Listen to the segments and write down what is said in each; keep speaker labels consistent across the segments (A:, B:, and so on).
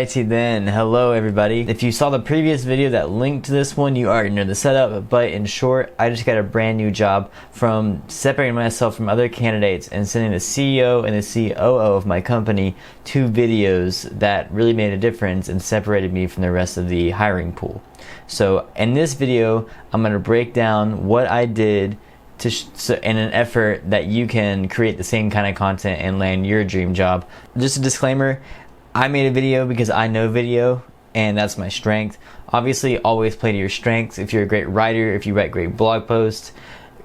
A: Alrighty then, hello everybody. If you saw the previous video that linked to this one, you already know the setup, but in short, I just got a brand new job from separating myself from other candidates and sending the CEO and the COO of my company 2 videos that really made a difference and separated me from the rest of the hiring pool. So in this video, I'm going to break down what I did in an effort that you can create the same kind of content and land your dream job. Just a disclaimer, I made a video because I know video and that's my strength. Obviously, always play to your strengths. If you're a great writer, if you write great blog posts,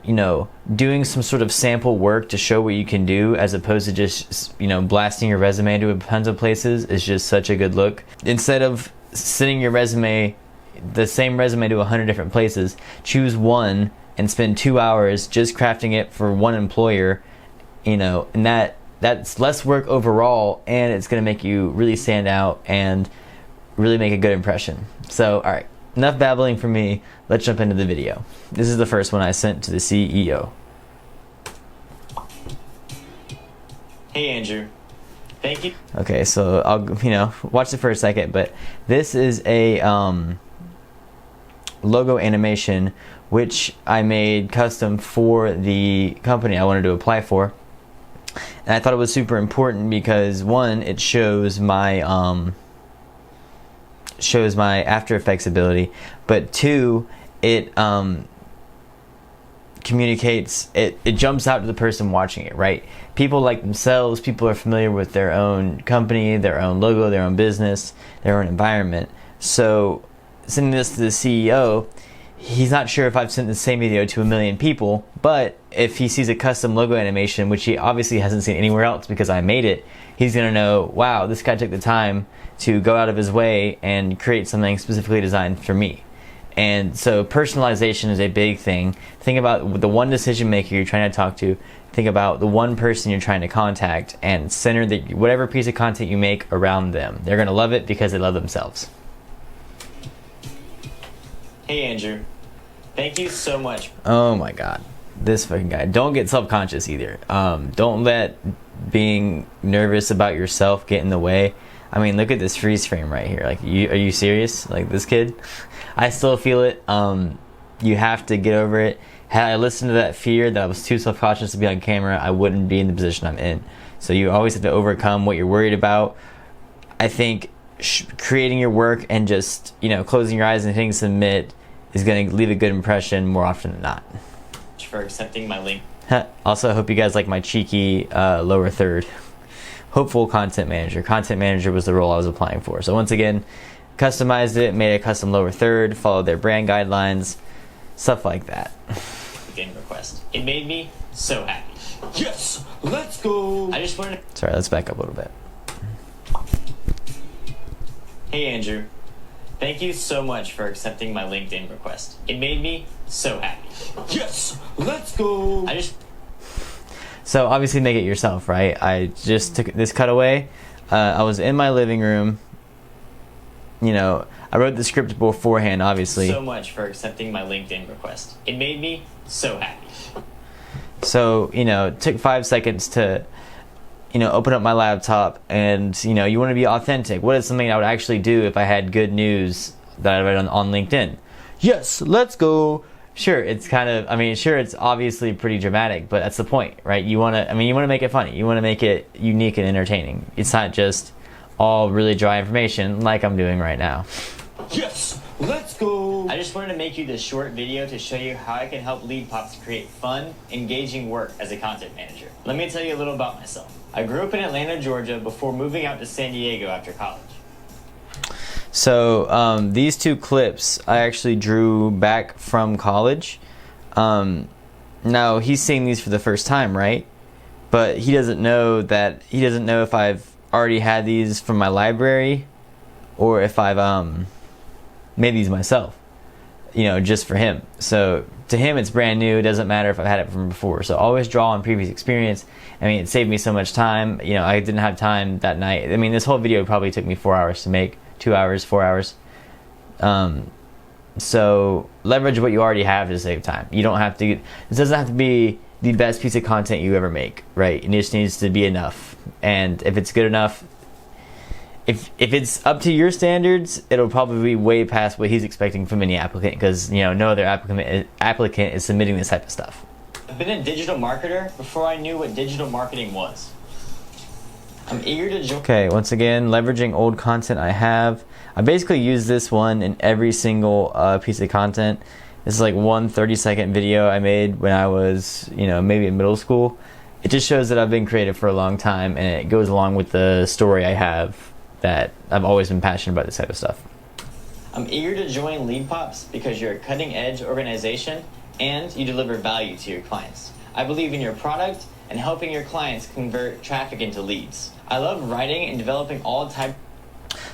A: you know, doing some sort of sample work to show what you can do as opposed to just, you know, blasting your resume to tons of places is just such a good look. Instead of sending your resume, the same resume to 100 different places, choose one and spend 2 hours just crafting it for one employer, you know, and that's less work overall, and it's going to make you really stand out and really make a good impression. So, alright, enough babbling from me. Let's jump into the video. This is the first one I sent to the CEO.
B: Hey Andrew, thank you.
A: Okay, so I'll, you know, watch it for a second, but this is a logo animation which I made custom for the company I wanted to apply for. And I thought it was super important because one, it shows my After Effects ability, but two, it communicates, it jumps out to the person watching it, right? People like themselves, people are familiar with their own company, their own logo, their own business, their own environment. So sending this to the CEO, he's not sure if I've sent the same video to 1 million people, but if he sees a custom logo animation, which he obviously hasn't seen anywhere else because I made it, he's gonna know, wow, this guy took the time to go out of his way and create something specifically designed for me. And so personalization is a big thing. Think about the one decision maker you're trying to talk to, think about the one person you're trying to contact, and center whatever piece of content you make around them. They're gonna love it because they love themselves.
B: Hey Andrew, thank you so much.
A: Oh my god, this fucking guy. Don't get self-conscious either. Don't let being nervous about yourself get in the way. I mean, look at this freeze frame right here. Like, are you serious? Like, this kid? I still feel it. You have to get over it. Had I listened to that fear that I was too self-conscious to be on camera, I wouldn't be in the position I'm in. So you always have to overcome what you're worried about. I think creating your work and just, you know, closing your eyes and hitting submit is going to leave a good impression more often than not.
B: For accepting my link.
A: Also, I hope you guys like my cheeky lower third. Hopeful content manager. Content manager was the role I was applying for. So once again, customized it, made a custom lower third, followed their brand guidelines, stuff like that.
B: Game request. It made me so happy. Yes, let's go. I just wanted to...
A: Sorry, let's back up a little bit.
B: Hey Andrew, thank you so much for accepting my LinkedIn request. It made me so happy. Yes, let's go.
A: So obviously make it yourself, right? I just took this cutaway. I was in my living room. You know, I wrote the script beforehand, obviously.
B: So much for accepting my LinkedIn request. It made me so happy.
A: So, you know, it took 5 seconds to, you know, open up my laptop and, you know, you want to be authentic. What is something I would actually do if I had good news that I read on LinkedIn? Yes, let's go. Sure, it's kind of, I mean, sure, it's obviously pretty dramatic, but that's the point, right? You want to make it funny. You want to make it unique and entertaining. It's not just all really dry information like I'm doing right now.
B: Yes, let's go. I just wanted to make you this short video to show you how I can help lead pops create fun, engaging work as a content manager. Let me tell you a little about myself. I grew up in Atlanta, Georgia before moving out to San Diego after college.
A: So these 2 clips I actually drew back from college. Now he's seeing these for the first time, right? But he doesn't know if I've already had these from my library or if I've made these myself, you know, just for him. So to him it's brand new. It doesn't matter if I've had it from before. So always draw on previous experience. I mean, it saved me so much time. You know, I didn't have time that night. I mean, this whole video probably took me 4 hours to make. 2 hours, 4 hours. So leverage what you already have to save time. You don't have to, this doesn't have to be the best piece of content you ever make, right? It just needs to be enough. And if it's good enough, if it's up to your standards, it'll probably be way past what he's expecting from any applicant, because no other applicant is submitting this type of stuff.
B: I've been a digital marketer before I knew what digital marketing was. I'm eager to join.
A: Okay, once again, leveraging old content I have. I basically use this one in every single piece of content. This is like one 30-second video I made when I was, maybe in middle school. It just shows that I've been creative for a long time, and it goes along with the story I have that I've always been passionate about this type of stuff.
B: I'm eager to join LeadPops because you're a cutting-edge organization and you deliver value to your clients. I believe in your product and helping your clients convert traffic into leads. I love writing and developing all types.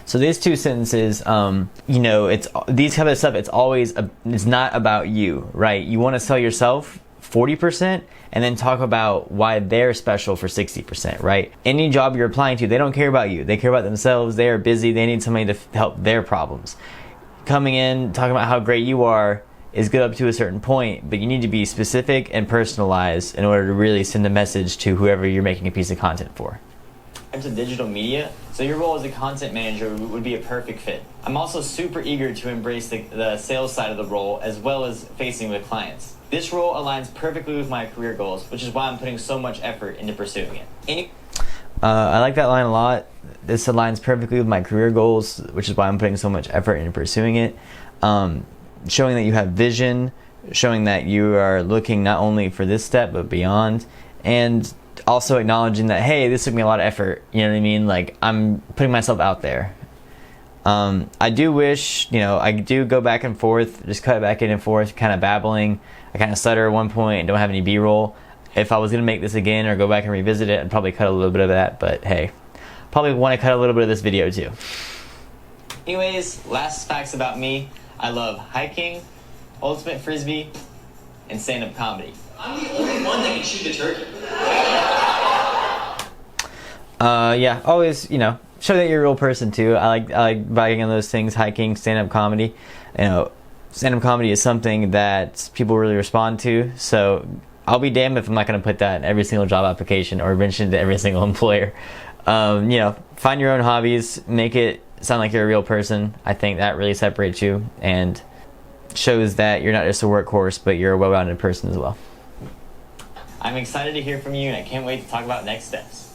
A: So these two sentences, it's these kind of stuff. It's not about you, right? You want to sell yourself 40%, and then talk about why they're special for 60%, right? Any job you're applying to, they don't care about you. They care about themselves. They are busy. They need somebody to help their problems. Coming in, talking about how great you are is good up to a certain point, but you need to be specific and personalized in order to really send a message to whoever you're making a piece of content for.
B: To digital media, so your role as a content manager would be a perfect fit. I'm also super eager to embrace the sales side of the role as well as facing with clients. This role aligns perfectly with my career goals, which is why I'm putting so much effort into pursuing it.
A: I like that line a lot. This aligns perfectly with my career goals, which is why I'm putting so much effort into pursuing it. Showing that you have vision, showing that you are looking not only for this step but beyond, and also acknowledging that, hey, this took me a lot of effort. You know what I mean? Like, I'm putting myself out there. I do wish, I do go back and forth, just cut back in and forth, kind of babbling. I kind of stutter at one point and don't have any B-roll. If I was going to make this again or go back and revisit it, I'd probably cut a little bit of that, but hey, probably want to cut a little bit of this video too.
B: Anyways, last facts about me. I love hiking, ultimate frisbee, and stand-up comedy. I'm the only one that can shoot a turkey.
A: Yeah, always, show that you're a real person too. I like bragging on those things, hiking, stand-up comedy. Stand-up comedy is something that people really respond to, so I'll be damned if I'm not going to put that in every single job application or mention it to every single employer. Find your own hobbies, make it sound like you're a real person. I think that really separates you and shows that you're not just a workhorse, but you're a well-rounded person as well.
B: I'm excited to hear from you, and I can't wait to talk about next steps.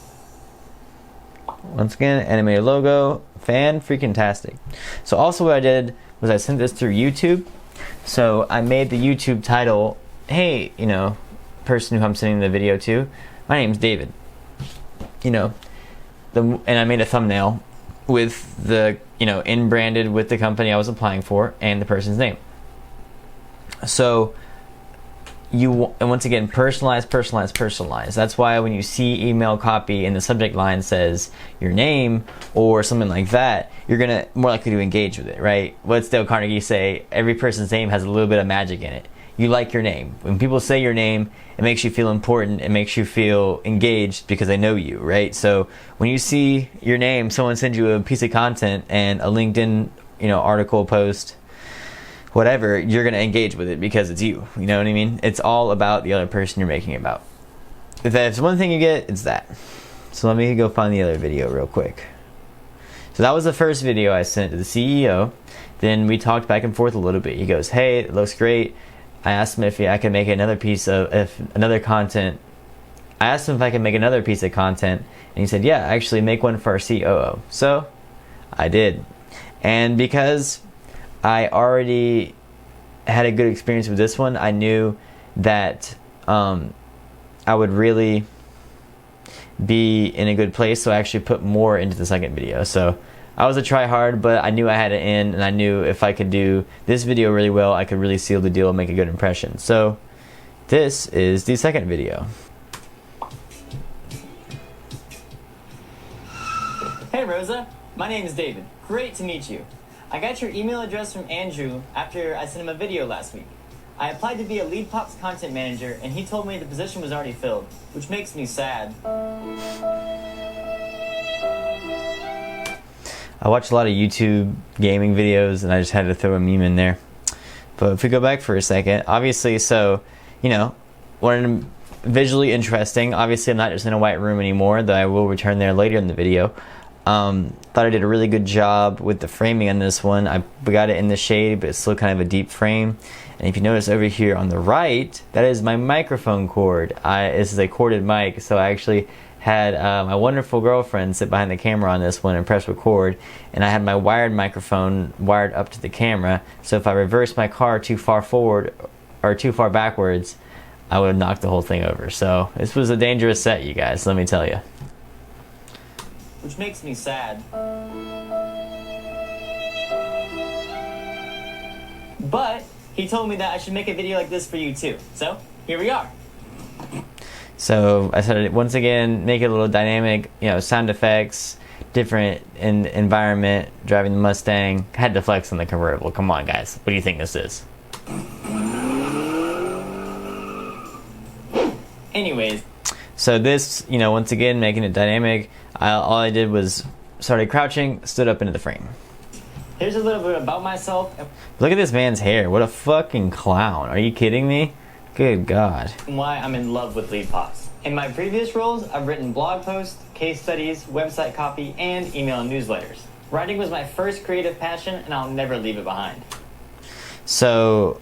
A: Once again, animated logo, fan-freaking-tastic. So also what I did was I sent this through YouTube. So I made the YouTube title, hey, person who I'm sending the video to, my name's David. And I made a thumbnail with the, in-branded with the company I was applying for and the person's name. So and once again, personalize. That's why when you see email copy and the subject line says your name or something like that, you're gonna more likely to engage with it, right? What's Dale Carnegie say? Every person's name has a little bit of magic in it. You like your name. When people say your name, it makes you feel important. It makes you feel engaged because they know you, right? So when you see your name, someone sends you a piece of content and a LinkedIn, article post, whatever, you're going to engage with it because it's you. You know what I mean? It's all about the other person you're making it about. If there's one thing you get, it's that. So let me go find the other video real quick. So that was the first video I sent to the CEO. Then we talked back and forth a little bit. He goes, hey, it looks great. I asked him if I could make another piece of content. I asked him if I could make another piece of content, and he said, yeah, actually make one for our COO. So I did. And because I already had a good experience with this one, I knew that I would really be in a good place, so I actually put more into the second video. So I was a try hard, but I knew I had it in, and I knew if I could do this video really well, I could really seal the deal and make a good impression. So this is the second video.
B: Hey Rosa, my name is David. Great to meet you. I got your email address from Andrew after I sent him a video last week. I applied to be a LeadPops content manager, and he told me the position was already filled, which makes me sad.
A: I watch a lot of YouTube gaming videos, and I just had to throw a meme in there. But if we go back for a second, obviously, wanted visually interesting. Obviously, I'm not just in a white room anymore, though I will return there later in the video. Thought I did a really good job with the framing on this one. We got it in the shade, but it's still kind of a deep frame. And if you notice over here on the right, that is my microphone cord. This is a corded mic, so I actually had my wonderful girlfriend sit behind the camera on this one and press record, and I had my wired microphone wired up to the camera, so if I reversed my car too far forward or too far backwards, I would have knocked the whole thing over. So this was a dangerous set, you guys, let me tell you.
B: Which makes me sad. But he told me that I should make a video like this for you too. So here we are.
A: So I said, once again, make it a little dynamic, you know, sound effects, different environment, driving the Mustang. Had to flex on the convertible. Come on, guys. What do you think this is?
B: Anyways.
A: So this, you know, once again, making it dynamic, all I did was started crouching, stood up into the frame.
B: Here's a little bit about myself.
A: Look at this man's hair. What a fucking clown. Are you kidding me? Good God.
B: And why I'm in love with lead pops. In my previous roles, I've written blog posts, case studies, website copy, and email and newsletters. Writing was my first creative passion, and I'll never leave it behind.
A: So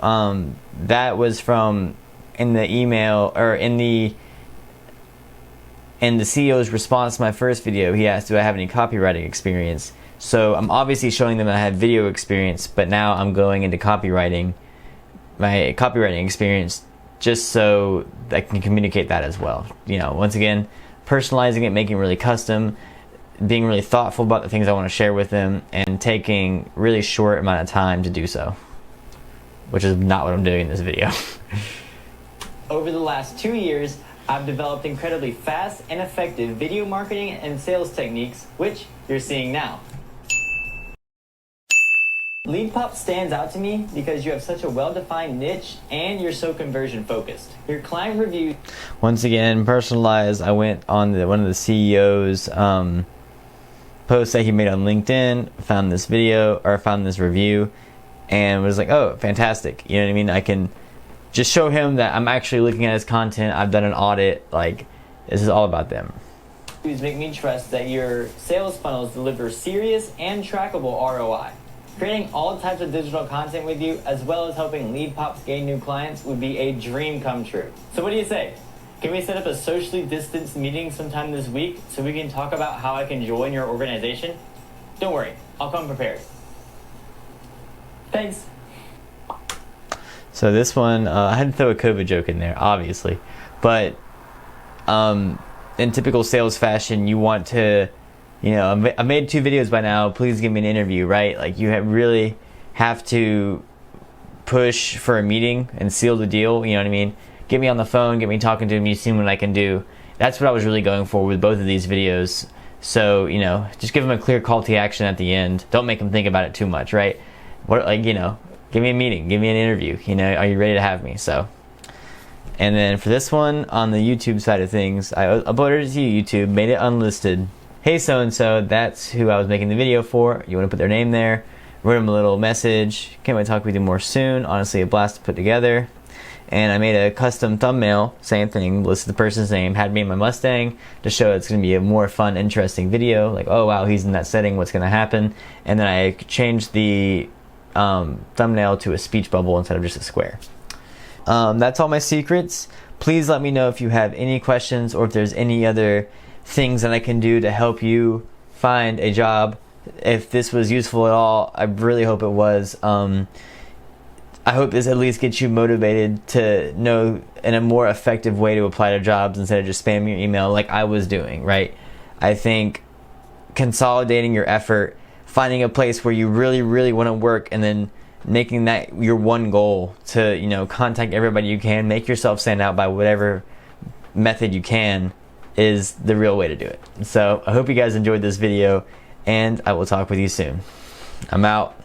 A: that was from in the email, or in the CEO's response to my first video. He asked, do I have any copywriting experience? So I'm obviously showing them that I have video experience, but now I'm going into copywriting, my copywriting experience, just so I can communicate that as well. You know, once again, personalizing it, making it really custom, being really thoughtful about the things I want to share with them, and taking really short amount of time to do so, which is not what I'm doing in this video.
B: Over the last 2 years, I've developed incredibly fast and effective video marketing and sales techniques, which you're seeing now. Lead Pop stands out to me because you have such a well-defined niche and you're so conversion focused. Your client review.
A: Once again, personalized. I went on one of the CEO's posts that he made on LinkedIn, found this video, or found this review, and was like, oh, fantastic. You know what I mean? I can just show him that I'm actually looking at his content. I've done an audit. Like, this is all about them.
B: These make me trust that your sales funnels deliver serious and trackable ROI. Creating all types of digital content with you, as well as helping lead pops gain new clients, would be a dream come true. So what do you say? Can we set up a socially distanced meeting sometime this week so we can talk about how I can join your organization? Don't worry, I'll come prepared. Thanks.
A: So this one, I had to throw a COVID joke in there, obviously. But in typical sales fashion, you want to, you know, I've made 2 videos by now, please give me an interview, right? Like, you really have to push for a meeting and seal the deal, you know what I mean? Get me on the phone, get me talking to him, you see what I can do. That's what I was really going for with both of these videos. So, you know, just give them a clear call to action at the end. Don't make them think about it too much, right? What, like, you know, give me a meeting, give me an interview, you know, are you ready to have me? So, and then for this one, on the YouTube side of things, I uploaded it to YouTube, made it unlisted. Hey so-and-so, that's who I was making the video for. You want to put their name there. Wrote them a little message. Can't wait to talk with you more soon. Honestly, a blast to put together. And I made a custom thumbnail, same thing, listed the person's name, had me in my Mustang to show it's going to be a more fun, interesting video. Like, oh wow, he's in that setting, what's going to happen? And then I changed the thumbnail to a speech bubble instead of just a square. That's all my secrets. Please let me know if you have any questions or if there's any other things that I can do to help you find a job. If this was useful at all, I really hope it was. I hope this at least gets you motivated to know in a more effective way to apply to jobs instead of just spamming your email like I was doing, right? I think consolidating your effort, finding a place where you really, really want to work, and then making that your one goal to, you know, contact everybody you can, make yourself stand out by whatever method you can, is the real way to do it. So I hope you guys enjoyed this video, and I will talk with you soon. I'm out.